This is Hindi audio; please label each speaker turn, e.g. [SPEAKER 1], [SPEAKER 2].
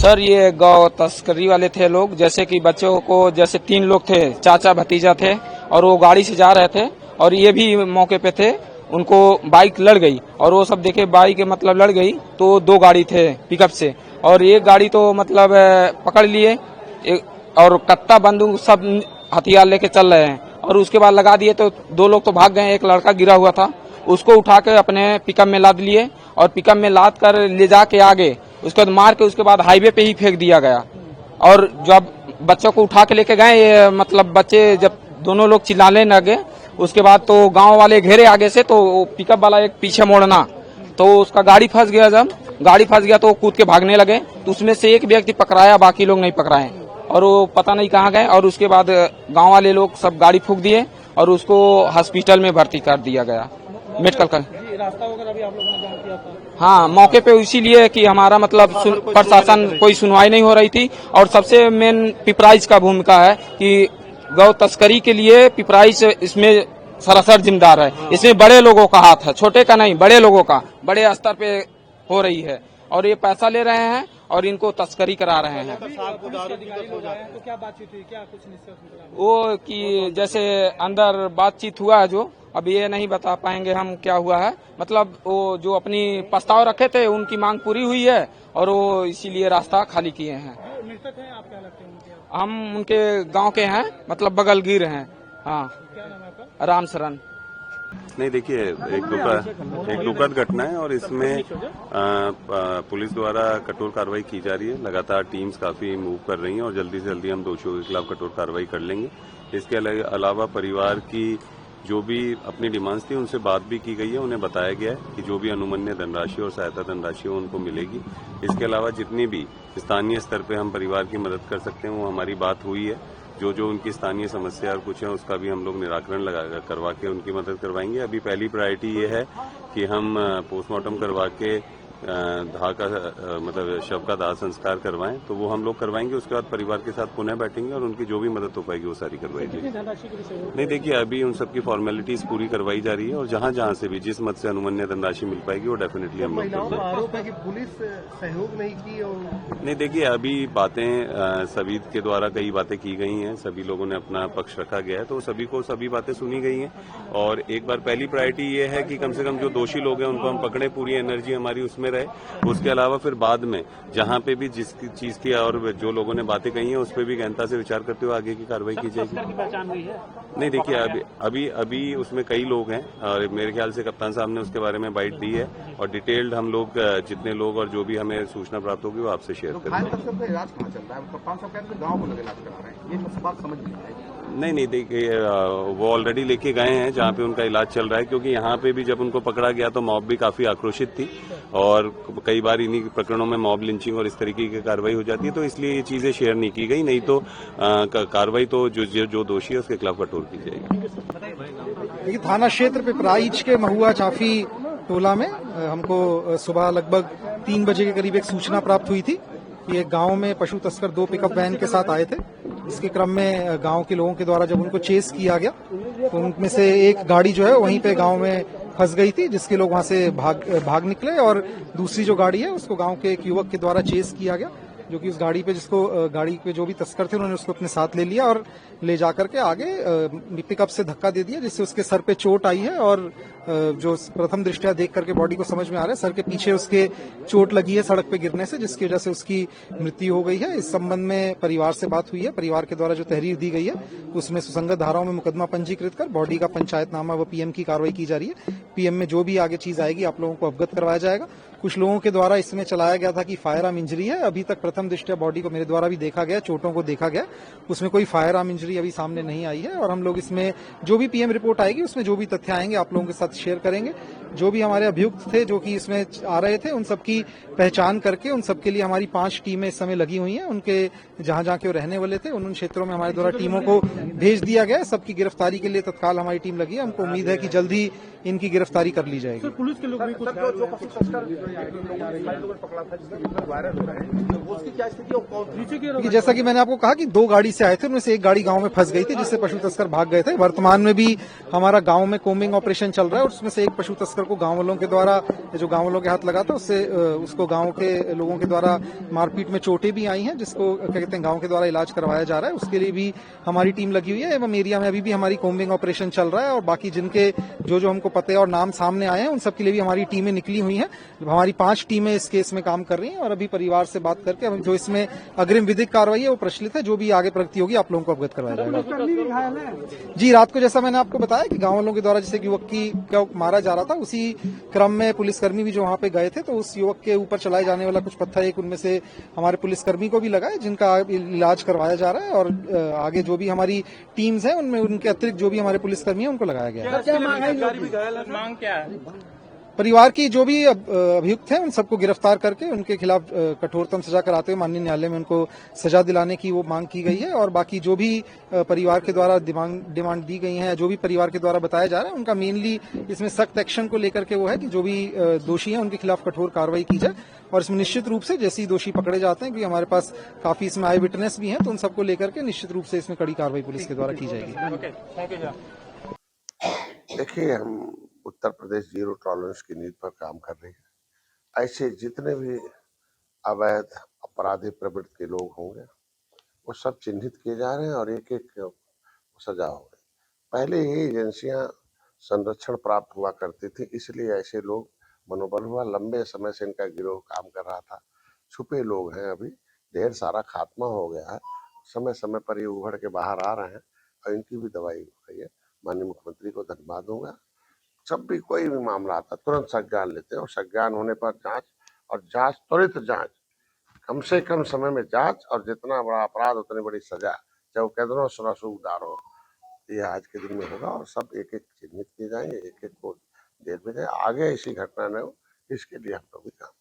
[SPEAKER 1] सर ये गौ तस्करी वाले थे लोग, जैसे कि बच्चों को, जैसे 3 लोग थे, चाचा भतीजा थे, और वो गाड़ी से जा रहे थे और ये भी मौके पे थे। उनको बाइक लड़ गई और वो सब देखे बाइक मतलब लड़ गई, तो 2 गाड़ी थे पिकअप से, और एक गाड़ी तो मतलब पकड़ लिए और कट्टा बंदूक सब हथियार लेके चल रहे हैं, और उसके बाद लगा दिए तो 2 लोग तो भाग गए। एक लड़का गिरा हुआ था, उसको उठा के अपने पिकअप में लाद लिए और पिकअप में लाद कर ले जाके आगे उसके बाद मार के उसके बाद हाईवे पे ही फेंक दिया गया। और जब बच्चों को उठा के लेके गए, मतलब बच्चे जब दोनों लोग चिल्लाने लगे, उसके बाद तो गांव वाले घेरे आगे से, तो पिकअप वाला एक पीछे मोड़ना, तो उसका गाड़ी फंस गया। जब गाड़ी फंस गया तो वो कूद के भागने लगे, तो उसमें से एक व्यक्ति पकड़ाया, बाकी लोग नहीं पकड़ाए, और वो पता नहीं कहाँ गए। और उसके बाद गांव वाले लोग सब गाड़ी फूंक दिए और उसको हॉस्पिटल में भर्ती कर दिया गया, मेडिकल का।
[SPEAKER 2] रास्ता वगैरह अभी आप लोगों ने जाम किया था?
[SPEAKER 1] हाँ, मौके पे इसीलिए कि हमारा मतलब प्रशासन कोई सुनवाई नहीं हो रही थी, और सबसे मेन पिपराइज का भूमिका है कि गौ तस्करी के लिए पिपराइज इसमें सरासर जिम्मेदार है। इसमें बड़े लोगों का हाथ है, छोटे का नहीं, बड़े लोगों का, बड़े स्तर पे हो रही है, और ये पैसा ले रहे हैं और इनको तस्करी करा रहे हैं।
[SPEAKER 2] तो क्या बातचीत हुई, क्या कुछ निष्कर्ष निकला?
[SPEAKER 1] वो कि जैसे अंदर बातचीत हुआ है, जो अब ये नहीं बता पाएंगे हम क्या हुआ है, मतलब वो जो अपनी प्रस्ताव रखे थे उनकी मांग पूरी हुई है और वो इसीलिए रास्ता खाली किए हैं।
[SPEAKER 2] मृतक हैं, आप क्या लगते हैं उनके?
[SPEAKER 1] हम उनके गांव के हैं, मतलब बगल गिर हैं। हाँ,
[SPEAKER 2] क्या नाम है आपका?
[SPEAKER 1] राम शरण।
[SPEAKER 3] नहीं, देखिए, एक दुखद घटना है और इसमें पुलिस द्वारा कठोर कार्रवाई की जा रही है। लगातार टीम्स काफी मूव कर रही हैं और जल्दी से जल्दी हम दोषियों के खिलाफ कठोर कार्रवाई कर लेंगे। इसके अलावा परिवार की जो भी अपनी डिमांड्स थी उनसे बात भी की गई है। उन्हें बताया गया है कि जो भी अनुमन्य धनराशि और सहायता धनराशि है उनको मिलेगी। इसके अलावा जितनी भी स्थानीय स्तर पे हम परिवार की मदद कर सकते हैं वो हमारी बात हुई है। जो उनकी स्थानीय समस्या और कुछ है उसका भी हम लोग निराकरण करवा के उनकी मदद करवाएंगे। अभी पहली प्रायोरिटी ये है कि हम पोस्टमार्टम करवा के मतलब शव का दाह संस्कार करवाएं, तो वो हम लोग करवाएंगे। उसके बाद परिवार के साथ पुनः बैठेंगे और उनकी जो भी मदद हो पाएगी वो सारी करवाएगी। नहीं, देखिए, अभी उन सबकी फॉर्मेलिटीज पूरी करवाई जा रही है और जहां जहां से भी जिस मद से अनुमन्य धनराशि मिल पाएगी वो डेफिनेटली हम लोग
[SPEAKER 2] आरोप है कि पुलिस सहयोग नहीं की और
[SPEAKER 3] नहीं, देखिए, अभी बातें सभी के द्वारा कई बातें की गई हैं, सभी लोगों ने अपना पक्ष रखा गया है, तो सभी को सभी बातें सुनी गई हैं। और एक बार पहली प्रायोरिटी ये है कि कम से कम जो दोषी लोग हैं उनको हम पकड़े, पूरी एनर्जी हमारी उसमें रहे। उसके अलावा फिर बाद में जहां पे भी जिस चीज की और जो लोगों ने बातें कही हैं उस पर भी गहनता से विचार करते हुए आगे की कार्रवाई की जाएगी।
[SPEAKER 2] पहचान हुई है?
[SPEAKER 3] नहीं, देखिए, अभी उसमें कई लोग हैं और मेरे ख्याल से कप्तान साहब ने उसके बारे में बाइट दी है और डिटेल्ड हम लोग जितने लोग और जो भी हमें सूचना प्राप्त होगी वो आपसे शेयर करेंगे।
[SPEAKER 4] इलाज कहाँ चल रहा है? कप्तान साहब कहते हैं गाँव को इलाज करा रहे हैं, ये बात समझ नहीं आई।
[SPEAKER 3] नहीं, देखिए, वो ऑलरेडी लेके गए हैं जहाँ पे उनका इलाज चल रहा है, क्योंकि यहाँ पे भी जब उनको पकड़ा गया तो मॉब भी काफी आक्रोशित थी और कई बार इन्हीं प्रकरणों में मॉब लिंचिंग और इस तरीके की कार्रवाई हो जाती है, तो इसलिए ये चीजें शेयर नहीं की गई। नहीं तो कार्रवाई तो जो दोषी है उसके खिलाफ कठोर की जाएगी।
[SPEAKER 5] देखिए, थाना क्षेत्र पिपराइच के महुआ चाफी टोला में हमको सुबह लगभग 3 बजे के करीब एक सूचना प्राप्त हुई थी कि एक गांव में पशु तस्कर 2 पिकअप वैन के साथ आए थे। इसके क्रम में गांव के लोगों के द्वारा जब उनको चेस किया गया तो उनमें से एक गाड़ी जो है वहीं पे गांव में फंस गई थी, जिसके लोग वहां से भाग निकले, और दूसरी जो गाड़ी है उसको गांव के एक युवक के द्वारा चेस किया गया, जो कि उस गाड़ी पे जो भी तस्कर थे उन्होंने उसको अपने साथ ले लिया और ले जाकर के आगे पिकअप से धक्का दे दिया, जिससे उसके सर पे चोट आई है। और जो प्रथम दृष्टया देख करके बॉडी को समझ में आ रहा है, सर के पीछे उसके चोट लगी है सड़क पे गिरने से, जिसकी वजह से उसकी मृत्यु हो गई है। इस संबंध में परिवार से बात हुई है। परिवार के द्वारा जो तहरीर दी गई है उसमें सुसंगत धाराओं में मुकदमा पंजीकृत कर बॉडी का पंचायतनामा व पीएम की कार्रवाई की जा रही है। पीएम में जो भी आगे चीज आएगी आप लोगों को अवगत करवाया जाएगा। कुछ लोगों के द्वारा इसमें चलाया गया था कि फायर आर्म इंजरी है। अभी तक प्रथम दृष्टया बॉडी को मेरे द्वारा भी देखा गया, चोटों को देखा गया, उसमें कोई फायर आर्म इंजरी अभी सामने नहीं आई है। और हम लोग इसमें जो भी पीएम रिपोर्ट आएगी उसमें जो भी तथ्य आएंगे आप लोगों के साथ शेयर करेंगे। जो भी हमारे अभियुक्त थे जो कि इसमें आ रहे थे उन सबकी पहचान करके उन सबके लिए हमारी 5 टीमें इस समय लगी हुई हैं। उनके जहां जहां के वो रहने वाले थे उन क्षेत्रों में हमारे द्वारा टीमों को भेज दिया गया है। सबकी गिरफ्तारी के लिए तत्काल हमारी टीम लगी है। हमको उम्मीद है कि जल्द ही इनकी गिरफ्तारी कर ली जाएगी।
[SPEAKER 2] पुलिस के लोग भी कुछ
[SPEAKER 5] कि जैसा कि मैंने आपको कहा कि 2 गाड़ी से आए थे, उनमें से एक गाड़ी गांव में फंस गई थी जिससे पशु तस्कर भाग गए थे। वर्तमान में भी हमारा गांव में कोम्बिंग ऑपरेशन चल रहा है और उसमें से एक पशु तस्कर तस्कर को गांव वालों के द्वारा, जो गांव वालों के हाथ लगा था उससे उसको गांव के लोगों के द्वारा मारपीट में चोटें भी आई हैं, जिसको क्या कहते हैं गांव के द्वारा इलाज करवाया जा रहा है। उसके लिए भी हमारी टीम लगी हुई है एवं एरिया में अभी भी हमारी कोम्बिंग ऑपरेशन चल रहा है और बाकी जिनके जो हमको पते और नाम सामने आए हैं उन सब के लिए भी हमारी टीमें निकली हुई हैं। हमारी 5 टीमें इस केस में काम कर रही हैं और अभी परिवार से बात करके हम जो इसमें अग्रिम विधिक कार्रवाई है वो प्रचलित है, जो भी आगे प्रगति होगी आप लोगों को अवगत करवाया जाएगा। जी, रात को जैसा मैंने आपको बताया कि गांव वालों के द्वारा जिसे युवक को मारा जा रहा था, उसी क्रम में पुलिसकर्मी भी जो वहां पे गए थे, तो उस युवक के ऊपर चलाए जाने वाला कुछ पत्थर एक उनमें से हमारे पुलिसकर्मी को भी लगा है, जिनका इलाज करवाया जा रहा है और आगे जो भी हमारी टीम्स हैं उनमें उनके अतिरिक्त जो भी हमारे पुलिसकर्मी हैं उनको लगाया गया है।
[SPEAKER 2] मांग क्या है?
[SPEAKER 5] परिवार की जो भी अभियुक्त हैं उन सबको गिरफ्तार करके उनके खिलाफ कठोरतम सजा कराते हुए माननीय न्यायालय में उनको सजा दिलाने की वो मांग की गई है और बाकी जो भी परिवार के द्वारा डिमांड दी गई है, जो भी परिवार के द्वारा बताया जा रहा है, उनका मेनली इसमें सख्त एक्शन को लेकर के वो है कि जो भी दोषी हैं उनके खिलाफ कठोर कार्रवाई की जाए और इसमें निश्चित रूप से जैसे ही दोषी पकड़े जाते हैं, क्योंकि हमारे पास काफी इसमें आई विटनेस भी हैं, तो उन सबको लेकर के निश्चित रूप से इसमें कड़ी कार्रवाई पुलिस के द्वारा की जाएगी।
[SPEAKER 6] देखिए, हम उत्तर प्रदेश जीरो टॉलरेंस की नीति पर काम कर रही है। ऐसे जितने भी अवैध अपराधी प्रवृत्ति के लोग होंगे वो सब चिन्हित किए जा रहे हैं और एक एक सजा हो गई। पहले ये एजेंसियां संरक्षण प्राप्त हुआ करती थी, इसलिए ऐसे लोग मनोबल हुआ। लंबे समय से इनका गिरोह काम कर रहा था। छुपे लोग हैं, अभी ढेर सारा खात्मा हो गया है। समय समय पर ये उभर के बाहर आ रहे हैं और इनकी भी दवाई हो रही है। माननीय मुख्यमंत्री को धन्यवाद दूंगा। जब भी कोई भी मामला आता तुरंत संज्ञान लेते हैं और संज्ञान होने पर जांच और जांच त्वरित जांच, कम से कम समय में जांच और जितना बड़ा अपराध उतनी बड़ी सजा, चाहे वो कितना सुरक्षादार हो, ये आज के दिन में होगा और सब एक एक चिन्हित किए जाएंगे, एक एक को जेल में जाए। आगे ऐसी घटना न हो, इसके लिए हम लोग भी काम